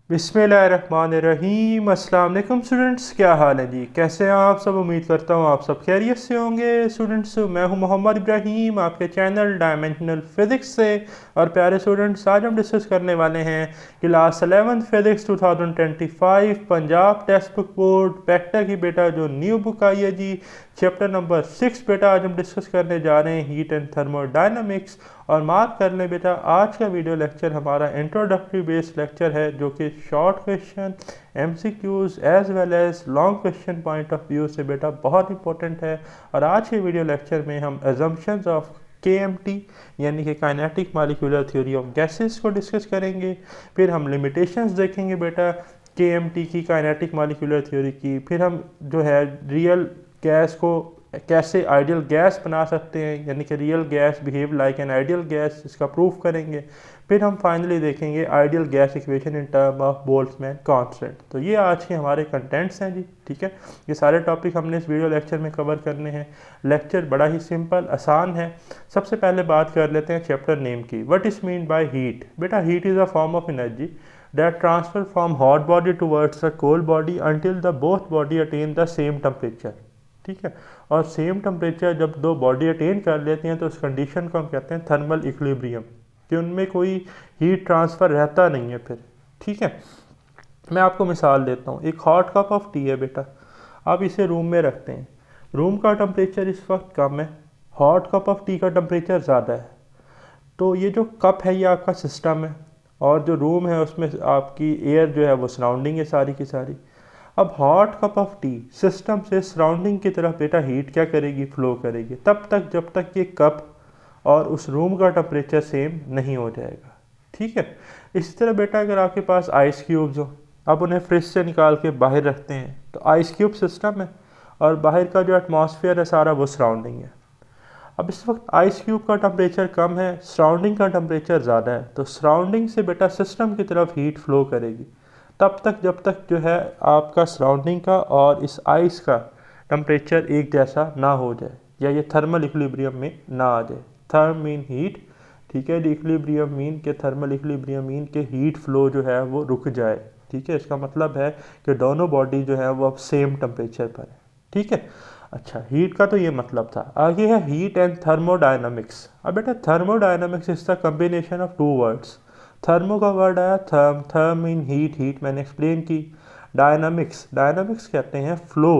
बिस्मिल्लाहिर्रहमानिर्रहीम। अस्सलाम वालेकुम स्टूडेंट्स, क्या हाल है जी? कैसे हैं आप सब? उम्मीद करता हूँ आप सब खैरियत से होंगे। स्टूडेंट्स, मैं हूँ मोहम्मद इब्राहीम आपके चैनल डायमेंशनल फ़िज़िक्स से। और प्यारे स्टूडेंट्स, आज हम डिस्कस करने वाले हैं class 11 physics 2025 Punjab text book board vector की बेटा जो न्यू बुक आई है जी, चैप्टर नंबर 6 बेटा आज हम डिस्कस करने जा रहे हैं हीट एंड थर्मोडायनामिक्स। और मार्क कर लें बेटा, आज का वीडियो लेक्चर हमारा इंट्रोडक्टरी बेस्ड लेक्चर है जो कि short question, MCQs as well as long question point of view से बेटा बहुत इंपॉर्टेंट है। और आज के वीडियो लेक्चर में हम एजम्पशंस ऑफ KMT यानी कि kinetic molecular theory of gases को डिस्कस करेंगे। फिर हम लिमिटेशंस देखेंगे बेटा KMT की, काइनेटिक मॉलिक्यूलर थ्योरी की। फिर हम जो है रियल गैस को कैसे आइडियल गैस बना सकते हैं, यानी कि real gas behave like an ideal gas, इसका प्रूफ करेंगे। फिर हम फाइनली देखेंगे ideal gas equation in term of Boltzmann constant. तो ये आज के हमारे कंटेंट्स हैं जी, ठीक है। ये सारे टॉपिक हमने इस वीडियो लेक्चर में कवर करने हैं। लेक्चर बड़ा ही सिंपल आसान है। सबसे पहले बात कर लेते हैं चैप्टर नेम की। What is mean by heat? बेटा heat is a form of energy that transfer from hot body towards a cold body until the both body attain the same temperature। ठीक है। और सेम टेम्परेचर जब दो body attain कर लेती हैं तो उस कंडीशन को हम कहते हैं थर्मल इक्विलिब्रियम, कि उनमें कोई हीट ट्रांसफ़र रहता नहीं है फिर। ठीक है। मैं आपको मिसाल देता हूँ। एक हॉट कप ऑफ टी है बेटा, आप इसे रूम में रखते हैं। रूम का टेम्परेचर इस वक्त कम है, हॉट कप ऑफ टी का टेम्परेचर ज़्यादा है। तो ये जो कप है ये आपका सिस्टम है, और जो रूम है उसमें आपकी एयर जो है वो सराउंडिंग है सारी की सारी। अब hot cup of T system से सराउंडिंग की तरफ बेटा हीट क्या करेगी, फ्लो करेगी, तब तक जब तक ये कप और उस रूम का टेम्परेचर सेम नहीं हो जाएगा। ठीक है। इसी तरह बेटा अगर आपके पास आइस क्यूब्स हो, आप उन्हें फ्रिज से निकाल के बाहर रखते हैं तो आइस क्यूब सिस्टम है और बाहर का जो एटमॉस्फेयर है सारा वो सराउंडिंग है। अब इस वक्त आइस क्यूब का टेम्परेचर कम है, सराउंडिंग का टेम्परेचर ज़्यादा है, तो सराउंडिंग से बेटा सिस्टम की तरफ हीट फ्लो करेगी तब तक जब तक जो है आपका सराउंडिंग का और इस आइस का टेम्परेचर एक जैसा ना हो जाए, या ये थर्मल इक्विलिब्रियम में ना आ जाए। थर्म मीन हीट, ठीक है। इक्विलिब्रियम मीन के थर्मल इक्विलिब्रियम मीन के हीट फ्लो जो है वो रुक जाए। ठीक है। इसका मतलब है कि दोनों बॉडी जो है वो अब सेम टेम्परेचर पर है। ठीक है। अच्छा, हीट का तो ये मतलब था। आगे है हीट एंड थर्मोडायनामिक्स। अब बेटा thermodynamics is the combination of two words. Thermo का वर्ड आया therm, therm mean heat, heat मैंने एक्सप्लेन की। डायनामिक्स, डायनामिक्स कहते हैं फ्लो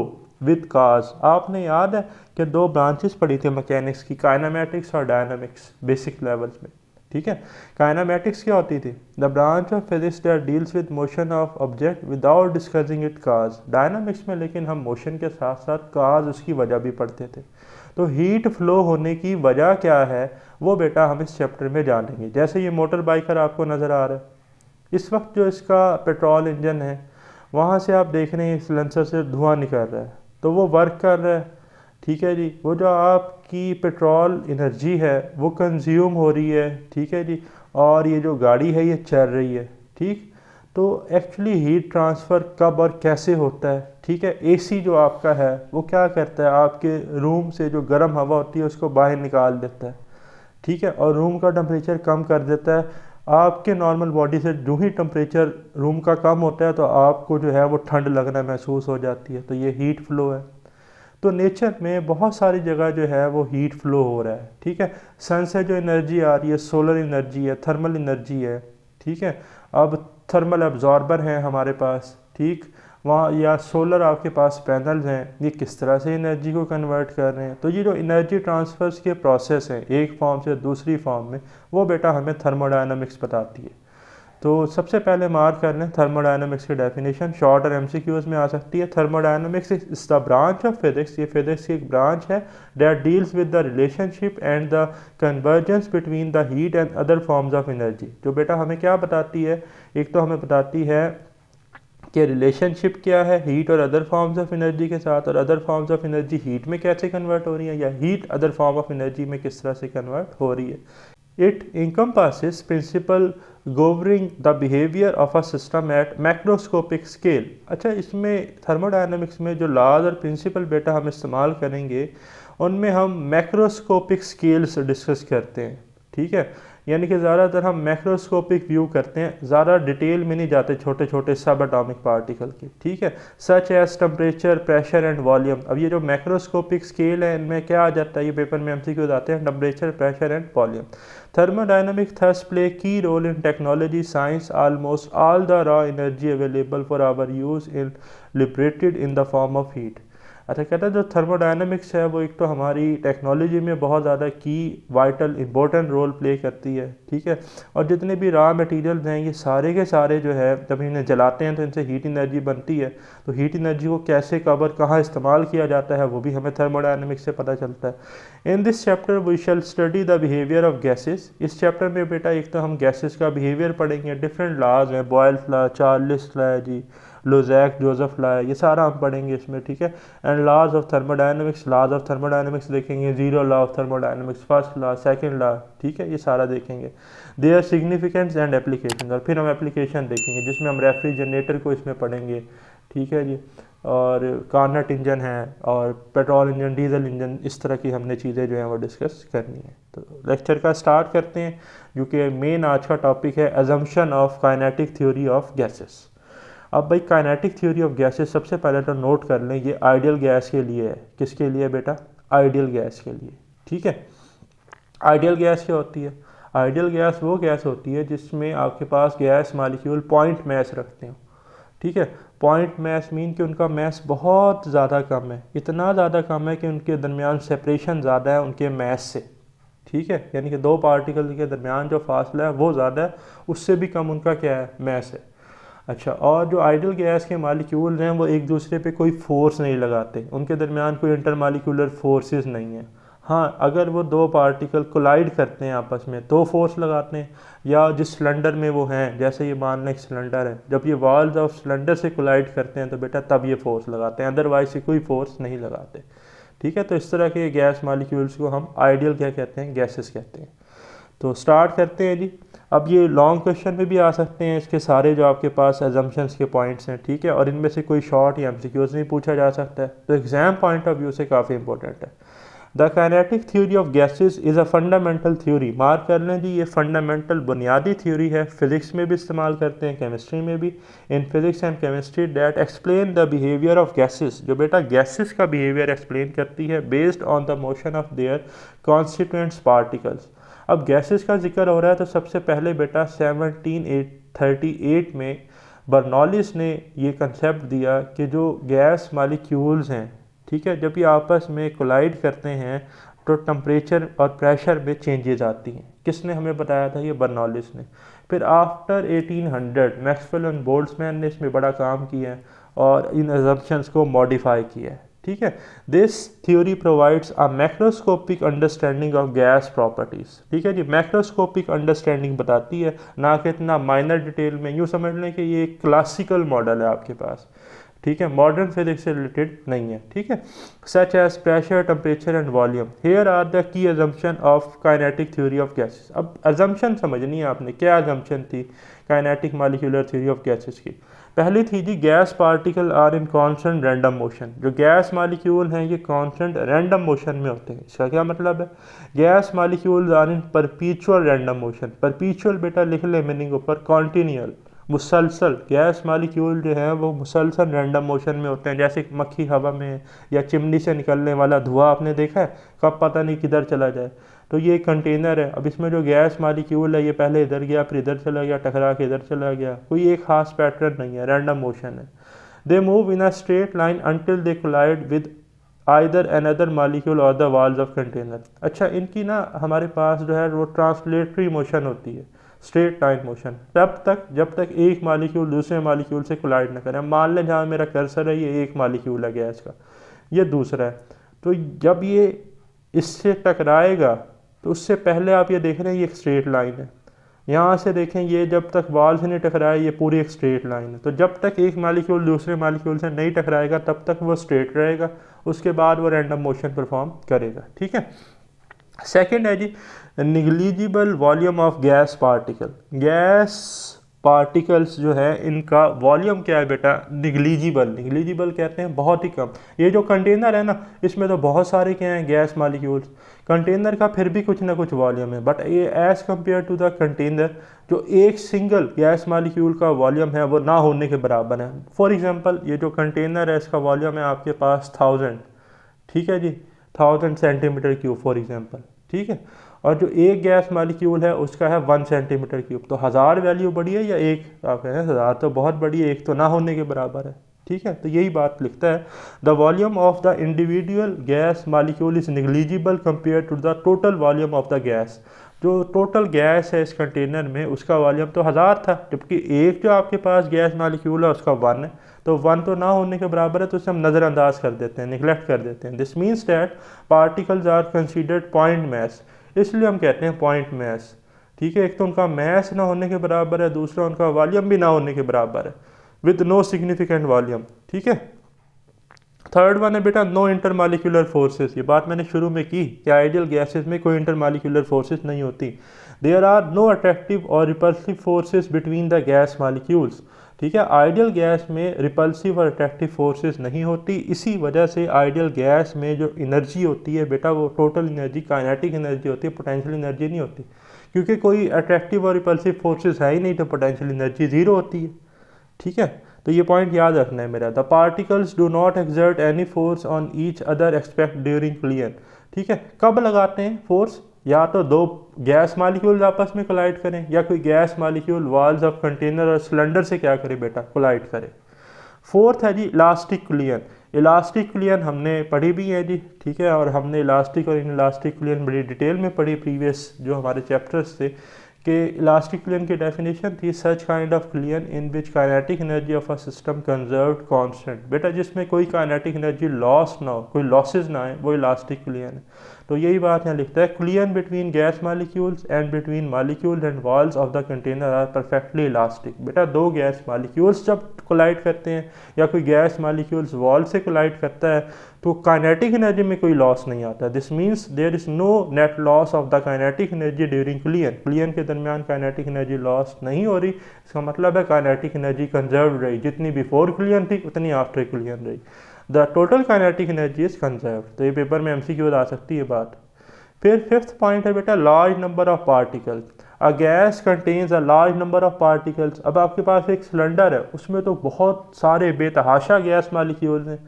विद काज। आपने याद है कि दो ब्रांचेस पढ़ी थी मैकेनिक्स की, काइनेमेटिक्स और डायनामिक्स, बेसिक लेवल्स में। ठीक है। काइनेमेटिक्स क्या होती थी? The branch of physics that deals with motion of object without discussing it cause. Dynamics में लेकिन हम मोशन के साथ साथ काज, उसकी वजह भी पढ़ते थे। तो हीट फ्लो होने की वजह क्या है वो बेटा हम इस चैप्टर में जानेंगे। जैसे ये मोटर बाइकर आपको नज़र आ रहा है, इस वक्त जो इसका पेट्रोल इंजन है वहाँ से आप देख रहे हैं सिलेंसर से धुआं निकल रहा है, तो वो वर्क कर रहा है। ठीक है जी। वो जो आपकी पेट्रोल एनर्जी है वो कंज्यूम हो रही है। ठीक है जी। और ये जो गाड़ी है ये चल रही है। ठीक। तो एक्चुअली हीट ट्रांसफ़र कब और कैसे होता है? ठीक है। एसी जो आपका है वो क्या करता है, आपके रूम से जो गर्म हवा होती है उसको बाहर निकाल देता है। ठीक है। और रूम का टेम्परेचर कम कर देता है। आपके नॉर्मल बॉडी से जो ही टेम्परेचर रूम का कम होता है तो आपको जो है वो ठंड लगना महसूस हो जाती है, तो ये हीट फ्लो है। तो नेचर में बहुत सारी जगह जो है वो हीट फ्लो हो रहा है। ठीक है। सन से जो एनर्जी आ रही है सोलर एनर्जी है, थर्मल एनर्जी है। ठीक है। अब थर्मल एब्जॉर्बर हैं हमारे पास, ठीक, वहाँ, या सोलर आपके पास पैनल्स हैं, ये किस तरह से एनर्जी को कन्वर्ट कर रहे हैं। तो ये जो एनर्जी ट्रांसफर्स के प्रोसेस हैं एक फॉर्म से दूसरी फॉर्म में, वो बेटा हमें थर्मोडायनामिक्स बताती है। तो सबसे पहले मार्क कर लें थर्मोडायनामिक्स की डेफिनेशन, शॉर्ट और एमसीक्यूज में आ सकती है। Thermodynamics is the branch of physics, ये फिजिक्स की एक ब्रांच है, that deals with the relationship and the convergence between the heat and other forms of energy. जो बेटा हमें क्या बताती है, एक तो हमें बताती है कि रिलेशनशिप क्या है हीट और अदर फॉर्म्स ऑफ एनर्जी के साथ, और other forms of energy heat में कैसे कन्वर्ट हो रही है, या heat other form of energy में किस तरह से कन्वर्ट हो रही है। It encompasses principle governing the behavior of a system at macroscopic scale। अच्छा, इसमें थर्मोडायनामिक्स में जो लॉज और प्रिंसिपल बेटा हम इस्तेमाल करेंगे उनमें हम मैक्रोस्कोपिक स्केल्स डिस्कस करते हैं। ठीक है। यानी कि ज़्यादातर हम मैक्रोस्कोपिक व्यू करते हैं, ज़्यादा डिटेल में नहीं जाते छोटे छोटे सब एटॉमिक पार्टिकल के, ठीक है। Such as temperature, pressure and volume. अब ये जो मैक्रोस्कोपिक स्केल है इनमें क्या आ जाता है, ये पेपर में MCQ आते हैं, temperature, pressure and volume. Thermodynamics thus play key role in technology, science. Almost all the raw energy available for our use is liberated in the form of heat. अच्छा, कहता है जो थर्मोडायनामिक्स है वो एक तो हमारी टेक्नोलॉजी में बहुत ज़्यादा की वाइटल इंपॉर्टेंट रोल प्ले करती है, ठीक है। और जितने भी रॉ मटेरियल्स हैं ये सारे के सारे जो है जब इन्हें जलाते हैं तो इनसे हीट एनर्जी बनती है। तो हीट एनर्जी को कैसे कवर कहाँ इस्तेमाल किया जाता है वो भी हमें थर्मोडायनामिक्स से पता चलता है। In this chapter we shall study the behaviour of gases. इस चैप्टर में बेटा एक तो हम गैसेस का बिहेवियर पढ़ेंगे, डिफरेंट लॉज हैं, बॉयल्स लॉ, चार्ल्स लॉ है जी, लोजैक जोसेफ लॉ है, ये सारा हम पढ़ेंगे इसमें, ठीक है। And laws of thermodynamics, laws of thermodynamics देखेंगे, zero law of thermodynamics, first law, second law, ठीक है, ये सारा देखेंगे। देयर सिग्निफिकेंस एंड एप्लीकेशन, और फिर हम एप्लीकेशन देखेंगे जिसमें हम रेफ्रिजरेटर को इसमें पढ़ेंगे, ठीक है जी। और कार्नट इंजन है और पेट्रोल इंजन, डीजल इंजन, इस तरह की हमने चीज़ें जो हैं वो डिस्कस करनी है। तो लेक्चर का स्टार्ट करते हैं, जो कि मेन आज का टॉपिक है assumption of kinetic theory of gases. अब भाई काइनेटिक थ्योरी ऑफ गैसेस सबसे पहले तो नोट कर लें, ये आइडियल गैस के लिए है। किसके लिए बेटा? आइडियल गैस के लिए, ठीक है। आइडियल गैस क्या होती है? आइडियल गैस वो गैस होती है जिसमें आपके पास गैस मालिक्यूल पॉइंट मैस रखते हो, ठीक है। पॉइंट मैस मीन कि उनका मैस बहुत ज़्यादा कम है, इतना ज़्यादा कम है कि उनके दरमियान सेपरेशन ज़्यादा है उनके मैस से, ठीक है। यानी कि दो पार्टिकल के दरमियान जो फासला है वो ज़्यादा है, उससे भी कम उनका क्या है? मैस है। अच्छा, और जो आइडियल गैस के मालिक्यूल्स हैं वो एक दूसरे पे कोई फोर्स नहीं लगाते, उनके दरमियान कोई इंटरमालिक्यूलर फोर्सेस नहीं है। हाँ, अगर वो दो पार्टिकल कोलाइड करते हैं आपस में तो फोर्स लगाते हैं, या जिस सिलेंडर में वो हैं, जैसे ये मान लें एक सिलेंडर है, जब ये वॉल्स ऑफ सिलेंडर से कोलाइड करते हैं तो बेटा तब ये फोर्स लगाते हैं, अदरवाइज से कोई फोर्स नहीं लगाते, ठीक है। तो इस तरह के गैस मालिक्यूल्स को हम आइडियल क्या कहते हैं? गैसेस कहते हैं। तो स्टार्ट करते हैं जी। अब ये लॉन्ग क्वेश्चन में भी आ सकते हैं, इसके सारे जो आपके पास एजम्पशंस के पॉइंट्स हैं, ठीक है, और इनमें से कोई शॉर्ट या MCQs नहीं पूछा जा सकता है, तो एग्जाम पॉइंट ऑफ व्यू से काफ़ी इंपॉर्टेंट है। The kinetic theory of gases is a fundamental theory. Mark कर लें जी, ये फंडामेंटल बुनियादी थ्योरी है, फिजिक्स में भी इस्तेमाल करते हैं, केमिस्ट्री में भी। In physics and chemistry that explain the behaviour of gases, जो बेटा गैसेस का बिहेवियर एक्सप्लेन करती है based on the motion of their constituents particles. अब गैसेस का जिक्र हो रहा है तो सबसे पहले बेटा 1738 में बर्नौलिस ने ये कंसेप्ट दिया कि जो गैस मालिक्यूल्स हैं, ठीक है, जब ये आपस में कोलाइड करते हैं तो टेम्परेचर और प्रेशर में चेंजेस आती हैं। किसने हमें बताया था? ये बर्नौलिस ने। फिर आफ्टर 1800 मैक्सवेल एंड बोल्ट्जमैन ने इसमें बड़ा काम किया है और इन अजम्पशंस को मॉडिफाई किया है, ठीक है। This theory provides a macroscopic understanding of gas properties, ठीक है जी। मैक्रोस्कोपिक अंडरस्टैंडिंग बताती है, ना कि इतना माइनर डिटेल में। यूँ समझ लें कि ये एक क्लासिकल मॉडल है आपके पास, ठीक है, मॉडर्न फिजिक्स से रिलेटेड नहीं है, ठीक है। Such as pressure, temperature and volume. Here are the key assumption of kinetic theory of gases. अब अजम्पशन समझनी है आपने, क्या अजम्पशन थी kinetic molecular theory of gases की? पहली थी जी, gas particle are in constant random motion. जो गैस मालिक्यूल हैं ये कॉन्स्टेंट रैंडम मोशन में होते हैं। इसका क्या मतलब है? Gas molecules are in perpetual random motion. Perpetual बेटा लिख ले मीनिंग ऊपर, कॉन्टीन्यूअल, मुसलसल। गैस मालिक्यूल जो है वो मुसलसल रैंडम मोशन में होते हैं, जैसे मक्खी हवा में या चिमनी से निकलने वाला धुआं आपने देखा है, कब पता नहीं किधर चला जाए। तो ये कंटेनर है, अब इसमें जो गैस मालिक्यूल है ये पहले इधर गया, फिर इधर चला गया, टकरा के इधर चला गया, कोई एक खास पैटर्न नहीं है, रैंडम मोशन है। They move in a straight line until they collide with either another molecule और द वॉल्स ऑफ कंटेनर। अच्छा, इनकी ना हमारे पास जो है वो ट्रांसलेटरी मोशन होती है, स्ट्रेट लाइन मोशन, तब तक जब तक एक मालिक्यूल दूसरे मालिक्यूल से कोलाइड ना करे। मान लें जहाँ मेरा कर्सर है ये एक मालिक्यूल है गैस का, ये दूसरा है, तो जब ये इससे टकराएगा तो उससे पहले आप ये देख रहे हैं ये एक स्ट्रेट लाइन है। यहाँ से देखें, ये जब तक वॉल से नहीं टकराए ये पूरी एक स्ट्रेट लाइन है। तो जब तक एक मालिक्यूल दूसरे मालिक्यूल से नहीं टकराएगा तब तक वो स्ट्रेट रहेगा, उसके बाद वो रैंडम मोशन परफॉर्म करेगा, ठीक है। सेकंड है जी, negligible volume of gas particle. Gas particles जो है इनका वॉल्यूम क्या है बेटा, निग्लिजिबल। निग्लिजिबल कहते हैं बहुत ही कम। ये जो कंटेनर है ना, इसमें तो बहुत सारे क्या हैं, गैस मालिक्यूल्स। कंटेनर का फिर भी कुछ ना कुछ वॉल्यूम है, बट ये as compare to the container, जो एक सिंगल गैस मालिक्यूल का वॉल्यूम है वो ना होने के बराबर है। फॉर एग्जांपल ये जो कंटेनर है इसका वॉल्यूम है आपके पास 1000, ठीक है जी, 1000 सेंटीमीटर क्यूब फॉर एग्जांपल, ठीक है। और जो एक गैस मालिक्यूल है उसका है 1 सेंटीमीटर क्यूब। तो 1000 वैल्यू बड़ी है या एक, आप कहें 1000 तो बहुत बड़ी है, एक तो ना होने के बराबर है, ठीक है। तो यही बात लिखता है, the volume of the individual gas molecule is negligible compare to the total volume of the gas. जो टोटल गैस है इस कंटेनर में उसका वॉल्यूम तो 1000 था, जबकि एक जो आपके पास गैस मालिक्यूल है उसका 1 है। तो 1 तो ना होने के बराबर है, तो उसे हम नज़रअंदाज कर देते हैं, निगलेक्ट कर देते हैं। This means that particles are considered point mass, इसलिए हम कहते हैं पॉइंट मैस, ठीक है। एक तो उनका मैस ना होने के बराबर है, दूसरा उनका वॉल्यूम भी ना होने के बराबर है, विद नो सिग्निफिकेंट वॉल्यूम, ठीक है। थर्ड वन है बेटा नो इंटरमालिक्यूलर फोर्सेस। ये बात मैंने शुरू में की कि आइडियल गैसेस में कोई इंटरमालिक्यूलर फोर्सेस नहीं होती। देयर आर नो अट्रैक्टिव और repulsive forces between the gas molecules, ठीक है। आइडियल गैस में रिपल्सिव और अट्रैक्टिव फोर्सेस नहीं होती। इसी वजह से आइडियल गैस में जो एनर्जी होती है बेटा वो टोटल एनर्जी, काइनेटिक एनर्जी होती है, पोटेंशियल एनर्जी नहीं होती, क्योंकि कोई अट्रैक्टिव और रिपल्सिव फोर्सेस है ही नहीं, तो पोटेंशियल एनर्जी ज़ीरो होती है, ठीक है। तो ये पॉइंट याद रखना है मेरा। The particles do not exert any force on each other expect during collision, ठीक है। कब लगाते हैं फोर्स, या तो दो गैस मालिक्यूल आपस में कोलाइड करें, या कोई gas molecule walls of container और सिलेंडर से क्या करे बेटा, कोलाइड करे। फोर्थ है जी इलास्टिक कोलिजन। इलास्टिक कोलिजन हमने पढ़ी भी है जी, ठीक है। और हमने इलास्टिक और इनइलास्टिक कोलिजन बड़ी डिटेल में पढ़ी प्रीवियस जो हमारे चैप्टर्स थे, कि इलास्टिक कोलिजन की डेफिनेशन थी such kind of collision in which kinetic energy of a system conserved constant, बेटा जिसमें कोई काइनेटिक एनर्जी लॉस ना हो, कोई लॉसेज ना आए, वो इलास्टिक कोलिजन है। तो यही बात यहाँ लिखता है, collision between gas molecules and between molecule and walls of the container are perfectly elastic. बेटा दो गैस मालिक्यूल्स जब कोलाइड करते हैं या कोई गैस मालिक्यूल्स वॉल से कोलाइड करता है तो काइनेटिक एनर्जी में कोई लॉस नहीं आता। This means there is no net loss of the kinetic energy during collision. Collision के दरमियान काइनेटिक एनर्जी लॉस नहीं हो रही, इसका मतलब है काइनेटिक एनर्जी कंजर्व रही, जितनी बिफोर कोलिजन थी उतनी आफ्टर कोलिजन रही। The total kinetic energy is conserve. तो ये पेपर में MCQ आ सकती है बात। फिर फिफ्थ पॉइंट है बेटा large number of particles. A gas contains a large number of particles. अब आपके पास एक सिलेंडर है, उसमें तो बहुत सारे बेतहाशा गैस मालिक्यूल्स हैं।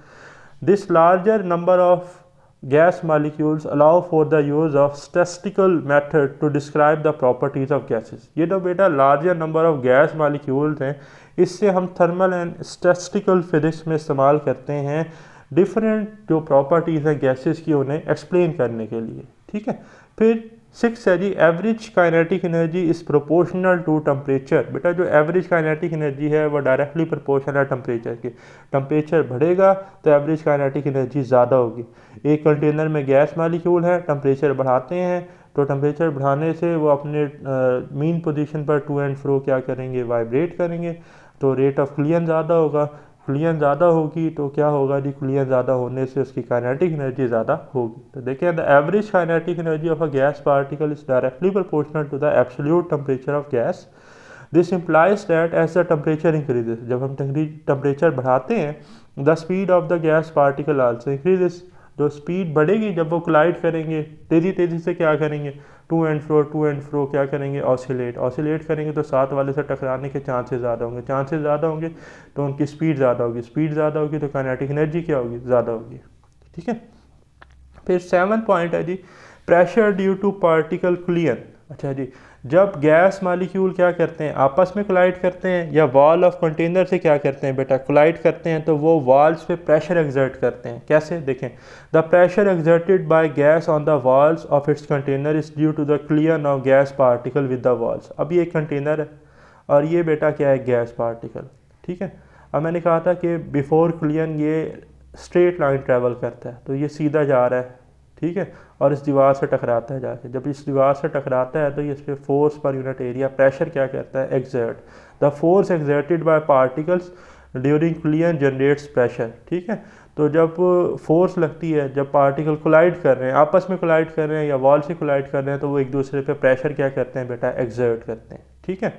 This larger number of gas molecules allow for the use of statistical method to describe the properties of gases। ये तो बेटा larger number of gas molecules हैं, इससे हम थर्मल एंड स्टैटिस्टिकल फिजिक्स में इस्तेमाल करते हैं डिफरेंट जो प्रॉपर्टीज़ हैं गैसेस की उन्हें एक्सप्लेन करने के लिए, ठीक है। फिर 6 है जी average kinetic energy is proportional to temperature. बेटा जो एवरेज काइनेटिक एनर्जी है वो डायरेक्टली प्रोपोर्शनल है टेम्परेचर के। टेम्परेचर बढ़ेगा तो एवरेज काइनेटिक एनर्जी ज़्यादा होगी। एक कंटेनर में गैस मालिक्यूल है, टेम्परेचर बढ़ाते हैं तो टेम्परेचर बढ़ाने से वो अपने मीन पोजीशन पर टू एंड फ्रो क्या करेंगे, वाइब्रेट करेंगे, तो रेट ऑफ कोलिजन ज़्यादा होगा। कोलिजन ज़्यादा होगी तो क्या होगा जी, कोलिजन ज़्यादा होने से उसकी काइनेटिक एनर्जी ज़्यादा होगी। तो देखिए the average kinetic energy of a gas particle is directly proportional to the absolute temperature of gas. This implies that as the temperature increases, जब हम टेम्परेचर बढ़ाते हैं the speed of the gas particle also increases. जो speed बढ़ेगी जब वो collide करेंगे, तेज़ी तेज़ी से क्या करेंगे, टू एंड फ्रो क्या करेंगे, ऑसिलेट करेंगे, तो साथ वाले से टकराने के चांसेस ज़्यादा होंगे, तो उनकी स्पीड ज़्यादा होगी तो काइनेटिक एनर्जी क्या होगी, ज़्यादा होगी, ठीक है। फिर 7 पॉइंट है जी pressure due to particle collision. अच्छा जी, जब गैस मालिक्यूल क्या करते हैं, आपस में कोलाइड करते हैं या वॉल ऑफ कंटेनर से क्या करते हैं बेटा, कोलाइड करते हैं, तो वो वॉल्स पे प्रेशर एक्सर्ट करते हैं। कैसे, देखें, the pressure exerted by gas on the walls of its container is due to the collision of gas particle with the walls. अब ये कंटेनर है और ये बेटा क्या है, गैस पार्टिकल, ठीक है। अब मैंने कहा था कि बिफोर कोलिजन ये स्ट्रेट लाइन ट्रैवल करता है, तो ये सीधा जा रहा है, ठीक है, और इस दीवार से टकराता है जाके। जब इस दीवार से टकराता है तो ये इस पर force per unit area pressure क्या करता है, exert. The force exerted by particles during collision generates pressure, ठीक है। तो जब फोर्स लगती है, जब पार्टिकल कोलाइड कर रहे हैं, आपस में कोलाइड कर रहे हैं या वॉल से कोलाइड कर रहे हैं, तो वो एक दूसरे पे प्रेशर क्या करते हैं बेटा, एक्सर्ट करते हैं, ठीक है।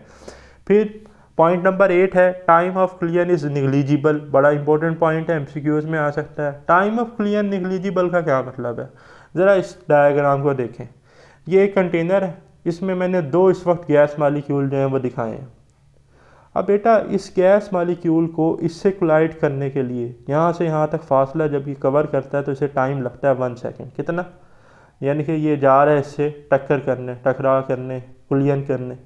फिर पॉइंट नंबर 8 है time of clear is negligible. बड़ा इंपॉर्टेंट पॉइंट है, एमसीक्यूज में आ सकता है। टाइम ऑफ क्लियर निगलिजिबल का क्या मतलब है, ज़रा इस डायग्राम को देखें। ये एक कंटेनर है, इसमें मैंने 2 इस वक्त गैस मालिक्यूल जो हैं वो दिखाए हैं। अब बेटा इस गैस मालिक्यूल को इससे कोलाइड करने के लिए यहाँ से यहाँ तक फासला जब ये कवर करता है तो इसे टाइम लगता है 1 सेकेंड। कितना, यानी कि ये जा रहा है इससे टक्कर करने, टकरा करने, कुलियन करने।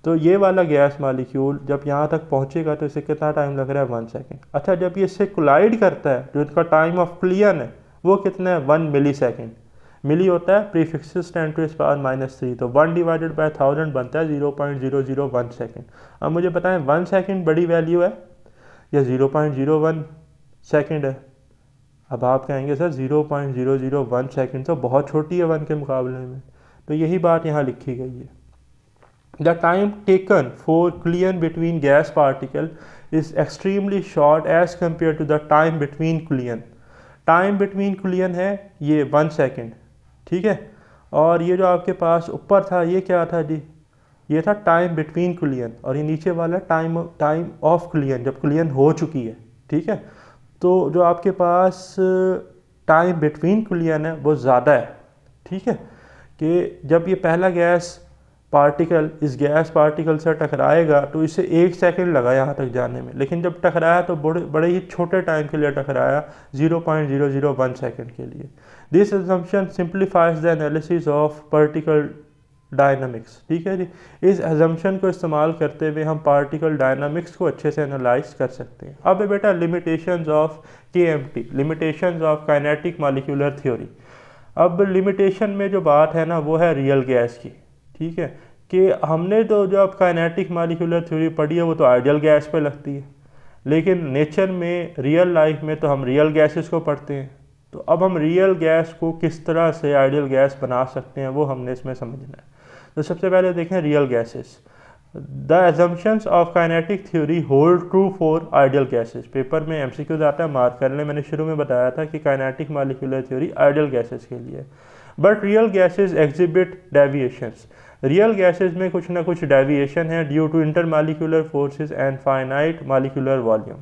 तो ये वाला गैस मालिक्यूल जब यहाँ तक पहुँचेगा तो इसे कितना टाइम लग रहा है, 1 सेकेंड। अच्छा, जब ये इससे कोलाइड करता है जो इसका टाइम ऑफ क्लियन है वो कितना है, 1 मिली सेकेंड। मिली होता है प्रीफिक्सेस 10⁻⁻3, तो 1 डिवाइडेड बाय 1000 बनता है 0.001 सेकेंड। अब मुझे बताएं 1 सेकेंड बड़ी वैल्यू है या 0.01 सेकेंड है। अब आप कहेंगे सर 0.001 सेकेंड तो बहुत छोटी है 1 के मुकाबले में, तो यही बात यहाँ लिखी गई है। The time taken for collision between gas particle is extremely short as compare to the time between collision. Time between collision है ये 1 सेकेंड, ठीक है। और ये जो आपके पास ऊपर था ये क्या था जी, ये था टाइम बिटवीन क्लियन, और ये नीचे वाला टाइम ऑफ क्लियन जब क्लियन हो चुकी है, ठीक है। तो जो आपके पास टाइम बिटवीन क्लियन है वो ज़्यादा है, ठीक है। कि जब ये पहला गैस पार्टिकल इस गैस पार्टिकल से टकराएगा तो इसे 1 सेकेंड लगा यहाँ तक जाने में, लेकिन जब टकराया तो बड़े ही छोटे टाइम के लिए टकराया, 0.001 सेकेंड के लिए। This assumption simplifies the analysis of particle dynamics, ठीक है जी। इस एजम्पशन को इस्तेमाल करते हुए हम पार्टिकल डायनामिक्स को अच्छे से एनालाइज कर सकते हैं। अब बेटा limitations of KMT, limitations of kinetic molecular theory. अब लिमिटेशन में जो बात है ना वो है रियल गैस की, ठीक है। कि हमने तो जो अब काइनेटिक मॉलिक्यूलर थ्योरी पढ़ी है वो तो आइडियल गैस पे लगती है, लेकिन नेचर में रियल लाइफ में तो हम रियल गैसेस को पढ़ते हैं। तो अब हम रियल गैस को किस तरह से आइडियल गैस बना सकते हैं वो हमने इसमें समझना है। तो सबसे पहले देखें real gases. The assumptions of kinetic theory hold true for ideal gases. Paper में MCQ आता है, मार्क कर लें। मैंने शुरू में बताया था कि kinetic molecular theory ideal gases के लिए, but real gases exhibit deviations. Real gases में कुछ ना कुछ डेविएशन है due to intermolecular forces and finite molecular volume,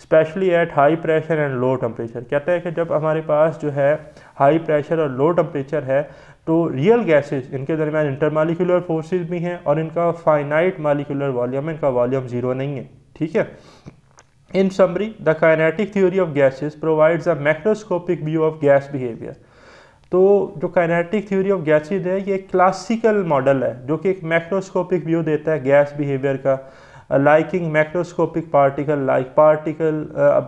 especially at high pressure and low temperature. कहता है कि जब हमारे पास जो है हाई प्रेशर और लो टेम्परेचर है तो रियल गैसेस इनके दरमियान इंटरमॉलिक्यूलर फोर्सेस भी हैं और इनका फाइनाइट मॉलिक्यूलर वॉल्यूम है, इनका वॉल्यूम 0 नहीं है, ठीक है। इन summary the kinetic theory of gases provides a macroscopic view of gas behaviour. तो जो काइनेटिक थ्योरी ऑफ गैसेज है ये क्लासिकल मॉडल है जो कि एक मैक्रोस्कोपिक व्यू देता है गैस बिहेवियर का, लाइकिंग मैक्रोस्कोपिक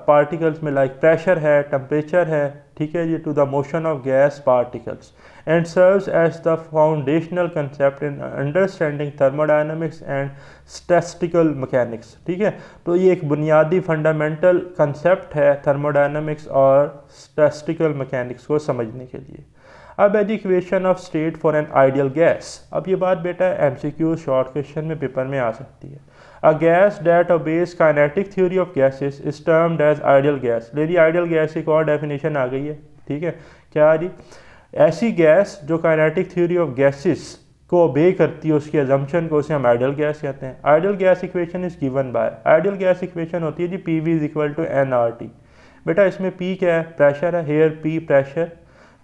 पार्टिकल्स में लाइक प्रेशर है, टेम्परेचर है, ठीक है जी, to the motion of gas particles, and serves as the foundational concept in understanding thermodynamics and statistical mechanics, ठीक है। तो ये एक बुनियादी फंडामेंटल कंसेप्ट है थर्मोडायनामिक्स और स्टैटिस्टिकल मैकेनिक्स को समझने के लिए। अब है जी equation of state for an ideal gas. अब ये बात बेटा MCQ शॉर्ट क्वेश्चन में पेपर में आ सकती है। A gas that obeys kinetic theory of gases is termed as ideal gas. लेडी आइडियल गैस की एक और डेफिनेशन आ गई है, ठीक है। क्या जी, ऐसी गैस जो काइनेटिक थ्योरी ऑफ गैसेस को ओबे करती है, उसकी अजम्पशन को, उसे हम आइडियल गैस कहते हैं। Ideal gas equation is given by, ideal gas equation होती है जी PV is equal to nRT। बेटा इसमें P क्या है, प्रेशर है, हेयर P प्रेशर,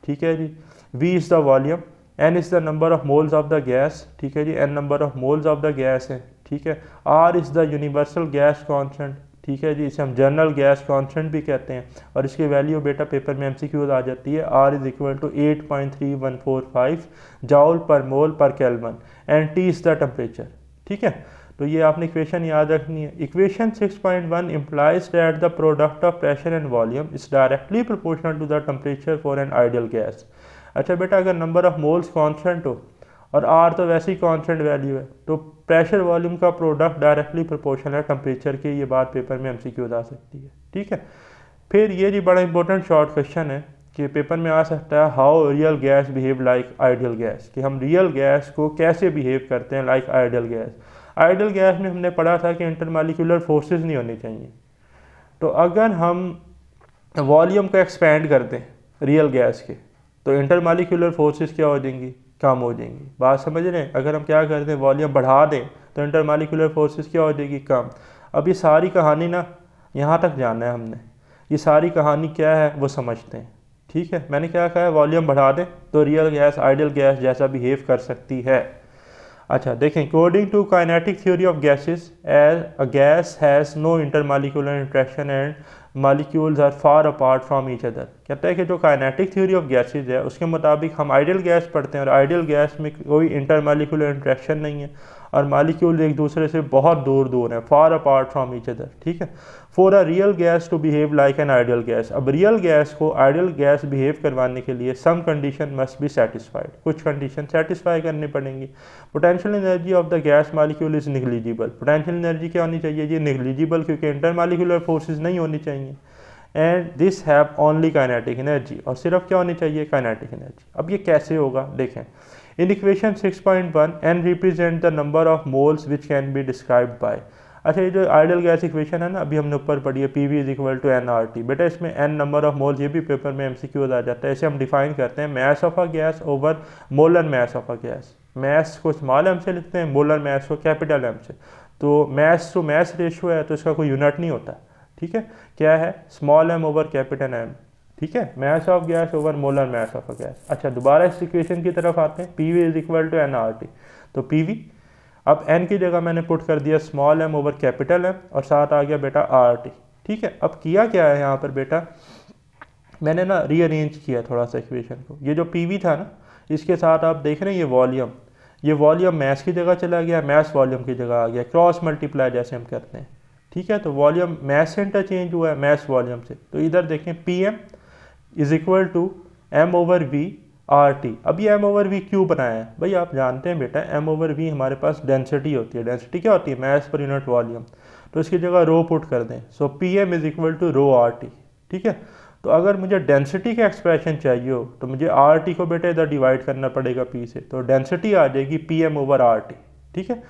ठीक है जी। V is the volume, N is the number of moles of the gas, ठीक है जी, N number of moles of the gas है, ठीक है। R is the universal gas constant, ठीक है जी, इसे हम जनरल गैस कांस्टेंट भी कहते हैं, और इसकी वैल्यू बेटा पेपर में MCQ आ जाती है। R is equal to 8.3145 joule per mole per kelvin, and T is the temperature, ठीक है। तो ये आपने इक्वेशन याद रखनी है। Equation 6.1 implies that the product of pressure and volume is directly proportional to the temperature for an ideal gas। अच्छा बेटा, अगर नंबर ऑफ मोल्स कांस्टेंट हो और R तो वैसे ही कांस्टेंट वैल्यू है तो प्रेशर वॉल्यूम का प्रोडक्ट डायरेक्टली प्रोपोर्शनल है टेम्परेचर के। ये बात पेपर में MCQ आ सकती है, ठीक है। फिर ये जी बड़ा इंपॉर्टेंट शॉर्ट क्वेश्चन है कि पेपर में आ सकता है, how real gas behave like ideal gas, कि हम रियल गैस को कैसे बिहेव करते हैं like ideal gas. Ideal gas में हमने पढ़ा था कि इंटरमॉलिक्यूलर फोर्सेस नहीं होनी चाहिए। तो अगर हम वॉल्यूम को एक्सपेंड कर दें रियल गैस के तो इंटरमॉलिक्यूलर फोर्सेस क्या हो जाएंगी, कम हो जाएंगी। बात समझ रहे हैं। अगर हम क्या करते हैं, वॉल्यूम बढ़ा दें तो इंटरमालिकुलर फोर्सेस क्या हो जाएगी, कम। अब ये सारी कहानी ना यहाँ तक जानना है हमने, ये सारी कहानी क्या है वो समझते हैं। ठीक है, मैंने क्या कहा है, वॉल्यूम बढ़ा दें तो रियल गैस आइडियल गैस जैसा बिहेव कर सकती है। अच्छा देखें, according to kinetic theory of gases, as a gas has no intermolecular interaction and molecules are far apart from each other. कहता है कि जो काइनेटिक थ्योरी ऑफ गैसेस है उसके मुताबिक हम आइडियल गैस पढ़ते हैं और आइडियल गैस में कोई इंटरमालिकुलर इंट्रैक्शन नहीं है और मालिक्यूल एक दूसरे से बहुत दूर दूर हैं, far apart from each other. ठीक है, for a real gas to behave like an ideal gas, अब रियल गैस को आइडियल गैस बिहेव करवाने के लिए some condition must be satisfied, कुछ कंडीशन सेटिस्फाई करनी पड़ेंगी। Potential energy of the gas molecule is negligible, potential energy क्या होनी चाहिए, ये निग्लिजिबल, क्योंकि इंटरमालिकुलर फोर्सेज नहीं होनी चाहिए। And this have only kinetic energy, और सिर्फ क्या होनी चाहिए, काइनेटिक एनर्जी। अब ये कैसे होगा देखें, in equation 6.1 n represent the number of moles which can be described bye. अच्छा, ये जो आइडियल गैस इक्वेशन है ना, अभी हमने ऊपर पढ़ी है, PV is equal to NRT। बेटा इसमें n नंबर ऑफ मोल्स, ये भी पेपर में MCQ आ जाता है। इसे हम डिफाइन करते हैं mass of a gas over molar mass of a gas. Mass को स्मॉल m से लिखते हैं, मोलर मैस को कैपिटल M से। तो मैस टू मैस रेशियो है तो इसका कोई यूनिट नहीं होता। ठीक है, क्या है, small m over capital M। ठीक है, mass of gas over molar mass of a gas. अच्छा, दोबारा इस इक्वेशन की तरफ आते हैं, PV is equal to NRT। तो PV, अब n की जगह मैंने पुट कर दिया small m over capital M और साथ आ गया बेटा RT। ठीक है, अब किया क्या है यहाँ पर बेटा, मैंने ना रीअरेंज किया थोड़ा सा इक्वेशन को। ये जो PV था ना, इसके साथ आप देख रहे हैं ये वॉल्यूम मैस की जगह चला गया, मैस वॉल्यूम की जगह आ गया, क्रॉस मल्टीप्लाई जैसे हम करते हैं। ठीक है, तो वॉल्यूम मैस से इंटरचेंज हुआ है मैस वॉल्यूम से। तो इधर देखें, PM is equal to M over V RT। अब ये M ओवर V क्यों बनाया है भाई, आप जानते हैं बेटा M ओवर V हमारे पास डेंसिटी होती है। डेंसिटी क्या होती है, मैस पर यूनिट वॉल्यूम। तो इसकी जगह रो पुट कर दें, so PM is equal to rho RT। ठीक है, तो अगर मुझे डेंसिटी का एक्सप्रेशन चाहिए हो तो मुझे RT को बेटा इधर डिवाइड करना पड़ेगा P से, तो डेंसिटी आ जाएगी PM ओवर RT। ठीक है,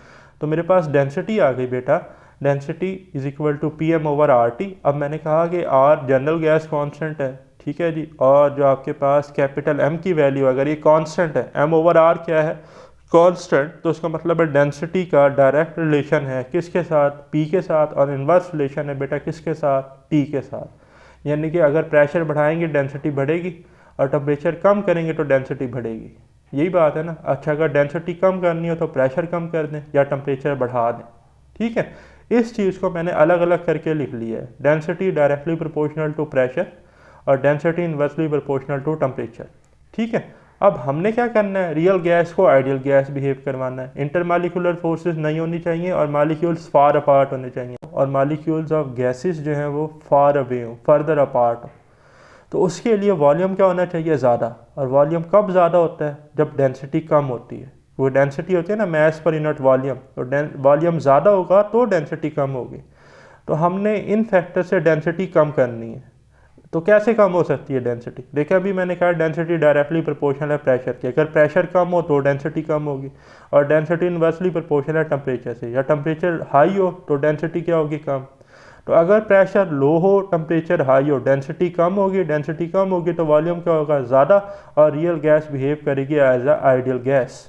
तो मेरे पास डेंसिटी आ गई बेटा, density is equal to PM over RT। अब मैंने कहा कि R जनरल गैस कांस्टेंट है। ठीक है जी, और जो आपके पास कैपिटल M की वैल्यू अगर ये कांस्टेंट है, M ओवर R क्या है, कांस्टेंट, तो उसका मतलब है डेंसिटी का डायरेक्ट रिलेशन है किसके साथ, P के साथ, और इन्वर्स रिलेशन है बेटा किसके साथ, T के साथ। यानी कि अगर प्रेशर बढ़ाएंगे डेंसिटी बढ़ेगी और टेम्परेचर कम करेंगे तो डेंसिटी बढ़ेगी। यही बात है ना। अच्छा, अगर डेंसिटी कम करनी हो तो प्रेशर कम कर दें या टेम्परेचर बढ़ा दें। ठीक है, इस चीज़ को मैंने अलग अलग करके लिख लिया है, density directly proportional to pressure और density inversely proportional to temperature. ठीक है, अब हमने क्या करना है, रियल गैस को आइडियल गैस बिहेव करवाना है। इंटरमालिकुलर फोर्सेस नहीं होनी चाहिए और मालिक्यूल्स फार अपार्ट होने चाहिए, और मालिक्यूल्स ऑफ गैसेस जो हैं वो फार अवे हो, फर्दर अपार्ट हो। तो उसके लिए वॉल्यूम क्या होना चाहिए, ज़्यादा। और वॉल्यूम कब ज़्यादा होता है, जब डेंसिटी कम होती है। वो डेंसिटी होती है ना मैस पर यूनिट वॉल्यूम, तो वॉल्यूम ज़्यादा होगा तो डेंसिटी कम होगी। तो हमने इन फैक्टर से डेंसिटी कम करनी है। तो कैसे कम हो सकती है डेंसिटी, देखिए अभी मैंने कहा डेंसिटी डायरेक्टली प्रोपोर्शनल है प्रेशर के। अगर प्रेशर कम हो तो डेंसिटी कम होगी, और डेंसिटी इन्वर्सली प्रोपोर्शनल है टेम्परेचर से। या टेम्परेचर हाई हो तो डेंसिटी क्या होगी, कम। तो अगर प्रेशर लो हो, टेम्परेचर हाई हो, डेंसिटी कम होगी। डेंसिटी कम होगी तो वॉल्यूम क्या होगा, ज़्यादा, और रियल गैस बिहेव करेगी एज अ आइडियल गैस।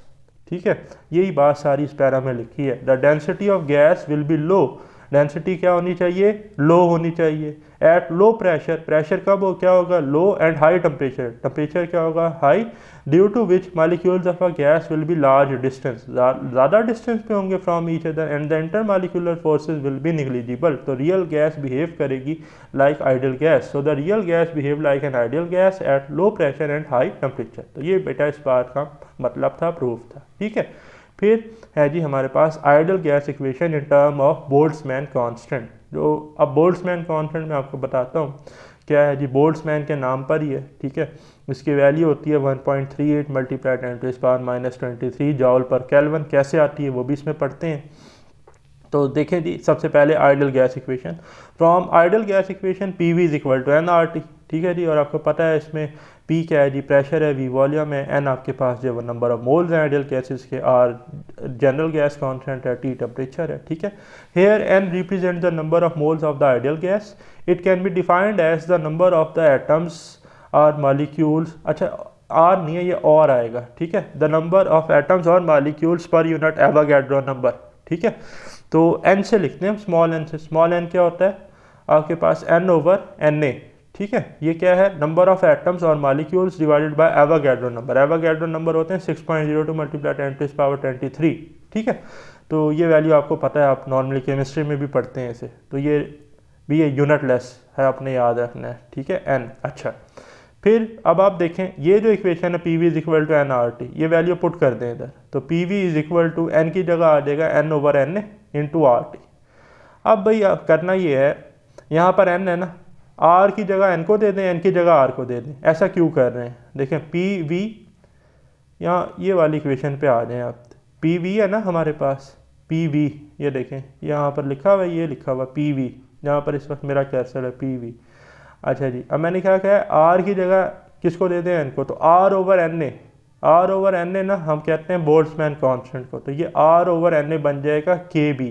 ठीक है, यही बात सारी इस पैरा में लिखी है। The density of gas will B low, density क्या होनी चाहिए, लो होनी चाहिए। एट लो प्रेशर, प्रेशर कब हो, क्या होगा, low, and high temperature, temperature क्या होगा, high, due to which molecules of a gas will be large distance, ज़्यादा डिस्टेंस पे होंगे from each other, and the inter molecular forces will be negligible. तो रियल गैस बिहेव करेगी like ideal gas. So the real gas behave like an ideal gas at low pressure and high temperature. तो ये बेटा इस बात का मतलब था, प्रूफ था। ठीक है, फिर है जी हमारे पास ideal gas equation in term of Boltzmann constant. जो अब बोल्ट्जमैन कांस्टेंट मैं आपको बताता हूँ क्या है जी, बोल्ट्जमैन के नाम पर ही है। ठीक है, इसकी वैल्यू होती है 1.38 मल्टीप्लाई 10⁻23 जॉल पर केल्विन। कैसे आती है वो भी इसमें पढ़ते हैं। तो देखें जी, सबसे पहले ideal gas equation. From ideal gas equation PV is equal to NRT। ठीक है जी, और आपको पता है इसमें P क्या है जी, प्रेशर है, V वॉल्यूम है, N आपके पास जो वो नंबर ऑफ मोल्स हैं आइडियल गैसेस के, R जनरल गैस कांस्टेंट है, T टेम्परेचर है। ठीक है, here N represent the number of moles of the ideal gas. It can be defined as the number of the atoms और molecules. अच्छा, R नहीं है, ये और आएगा। ठीक है, द नंबर ऑफ एटम्स और molecules per unit Avogadro number. ठीक है। तो n से लिखते हैं हम, स्मॉल n से। स्मॉल n क्या होता है आपके पास, n ओवर Na, ठीक है। ये क्या है, नंबर ऑफ एटम्स और molecules divided by Avogadro number. Avogadro number होते हैं 6.02 मल्टीप्लाई 10⁻23, ठीक है। तो ये वैल्यू आपको पता है, आप नॉर्मली केमिस्ट्री में भी पढ़ते हैं इसे, तो ये भी ये यूनिट लेस है, आपने याद रखना है, ठीक है, n। अच्छा, फिर अब आप देखें ये जो इक्वेशन है P V is equal to N R T, ये वैल्यू पुट कर दें इधर, तो P V is equal to N की जगह आ जाएगा N over N into R T. अब भाई करना ये है, यहाँ पर एन है ना, आर की जगह एन को दे दें, एन की जगह आर को दे दें। ऐसा क्यों कर रहे हैं, देखें पी वी, यहाँ ये वाली इक्वेशन पे आ जाएं आप, पी वी है ना हमारे पास, पी वी, ये देखें यहाँ पर लिखा हुआ है, ये लिखा हुआ पी वी, जहाँ पर इस वक्त मेरा कर्सर है, पी वी। अच्छा जी, अब मैंने क्या कहा है, आर की जगह किसको दे दें, एन को, तो R over N A. R over N A ना हम कहते हैं बोल्ट्जमैन कांस्टेंट को, तो ये आर ओवर एन ए बन जाएगा के बी,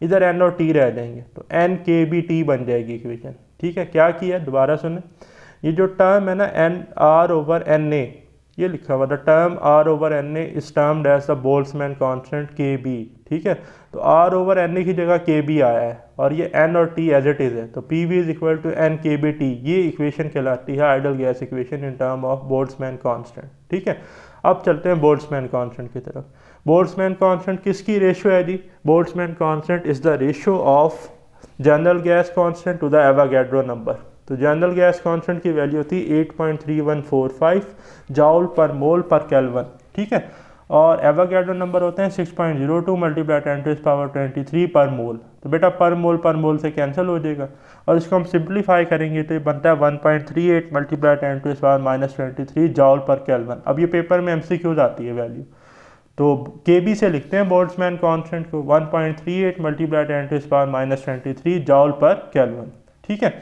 इधर एन और टी रह जाएंगे, तो एन के बी टी बन जाएगी इक्वेशन, ठीक है। क्या किया, दोबारा सुने, ये जो टर्म है ना N R over N A, ये लिखा हुआ, the term R over N A is termed as the Boltzmann constant K B, ठीक है। तो आर ओवर एन ए की जगह के बी आया है, और ये एन और टी एज इट इज़ है, तो P V is equal to N K B T, ये इक्वेशन कहलाती है ideal gas equation in term of Boltzmann constant, ठीक है। अब चलते हैं बोल्ट्जमैन कांस्टेंट की तरफ। बोल्ट्जमैन कांस्टेंट किसकी रेशो है जी, Boltzmann constant is the ratio of general gas constant to the Avogadro number. तो जनरल गैस कांस्टेंट की वैल्यू होती है 8.3145 जाउल पर मोल पर केल्विन, ठीक है। और एवोगैड्रो नंबर होते हैं 6.02 मल्टीप्लाई 10⁻23 पर मोल। तो बेटा पर मोल से कैंसिल हो जाएगा, और इसको हम सिंप्लीफाई करेंगे तो ये बनता है 1.38 मल्टीप्लाई 10⁻23 जाउल पर केल्विन। अब ये पेपर में MCQs आती है वैल्यू, तो के बी से लिखते हैं बोल्ट्जमैन कांस्टेंट को 1.38 मल्टीप्लाई 10⁻23 जाउल पर केल्विन, ठीक है।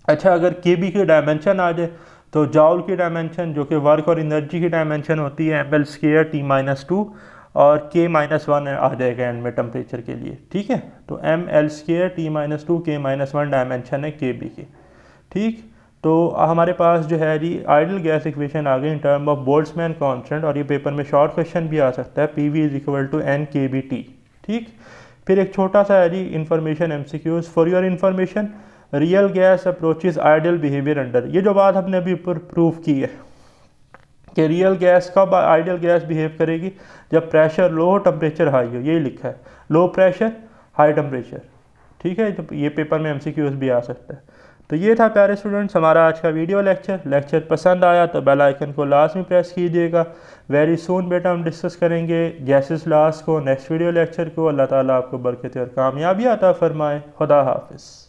अच्छा, अगर के बी की डायमेंशन आ जाए तो जाउल की डायमेंशन जो कि वर्क और एनर्जी की डायमेंशन होती है ml² T-2 और K-1 आ जाएगा एंड में टेम्परेचर के लिए, ठीक है। तो ml² T-2 K-1 डायमेंशन है के बी की, ठीक। तो हमारे पास जो है जी आइडल गैस इक्वेशन आ गई इन टर्म ऑफ बोल्ट्जमैन कांस्टेंट, और ये पेपर में शॉर्ट क्वेश्चन भी आ सकता है, P V is equal to N K B T, ठीक। फिर एक छोटा सा है जी information MCQs for your information, real gas approaches ideal behaviour under. ये जो बात हमने अभी ऊपर प्रूव की है कि रियल गैस कब आइडियल गैस बिहेव करेगी, जब प्रेशर लो हो टेम्परेचर हाई हो, यही लिखा है, लो प्रेशर हाई टेम्परेचर, ठीक है। तो ये पेपर में MCQs भी आ सकता है। तो ये था प्यारे स्टूडेंट्स हमारा आज का वीडियो लेक्चर पसंद आया तो बेल आइकन को लाजमी प्रेस कीजिएगा। वेरी सून बेटा हम डिस्कस करेंगे गैसेस लॉस को नेक्स्ट वीडियो लेक्चर को। अल्लाह ताला आपको बरकत और कामयाबी अता फरमाए। खुदा हाफिज़।